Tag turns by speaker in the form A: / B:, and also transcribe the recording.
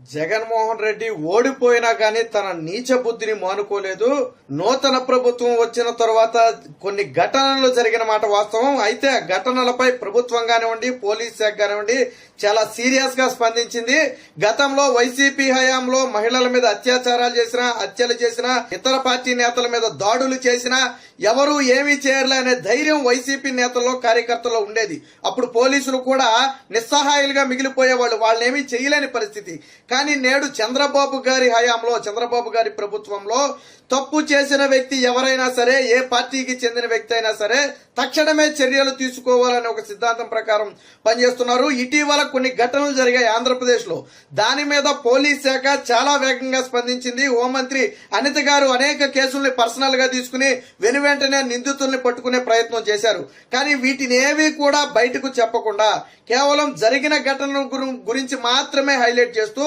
A: జగన్మోహన్ రెడ్డి ఓడిపోయినా కానీ తన నీచ బుద్ధిని మానుకోలేదు. నూతన ప్రభుత్వం వచ్చిన తర్వాత కొన్ని ఘటనలు జరిగిన మాట వాస్తవం. అయితే ఆ ఘటనలపై ప్రభుత్వం కానివ్వండి, పోలీస్ శాఖ కానివ్వండి చాలా సీరియస్ గా స్పందించింది. గతంలో వైసీపీ హయాంలో మహిళల మీద అత్యాచారాలు చేసినా, హత్యలు చేసినా, ఇతర పార్టీ నేతల మీద దాడులు చేసినా ఎవరు ఏమీ చేయలే అనే ధైర్యం వైసీపీ నేతల్లో, కార్యకర్తల్లో ఉండేది. అప్పుడు పోలీసులు కూడా నిస్సహాయాలుగా మిగిలిపోయేవాళ్ళు, వాళ్ళని ఏమీ చేయలేని పరిస్థితి. కానీ నేడు చంద్రబాబు గారి హయాంలో, చంద్రబాబు గారి ప్రభుత్వంలో తప్పు చేసిన వ్యక్తి ఎవరైనా సరే, ఏ పార్టీకి చెందిన వ్యక్తి అయినా సరే తక్షణమే చర్యలు తీసుకోవాలనే ఒక సిద్ధాంతం ప్రకారం పనిచేస్తున్నారు. ఇటీవల కొన్ని ఘటనలు జరిగాయి ఆంధ్రప్రదేశ్ లో. దాని మీద పోలీస్ శాఖ చాలా వేగంగా స్పందించింది. హోంమంత్రి అనిత గారు అనేక కేసుల్ని పర్సనల్ గా తీసుకుని వెనువెంటనే నిందితుల్ని పట్టుకునే ప్రయత్నం చేశారు. కానీ వీటిని ఏవి కూడా బయటకు చెప్పకుండా కేవలం జరిగిన ఘటన గురించి మాత్రమే హైలైట్ చేస్తూ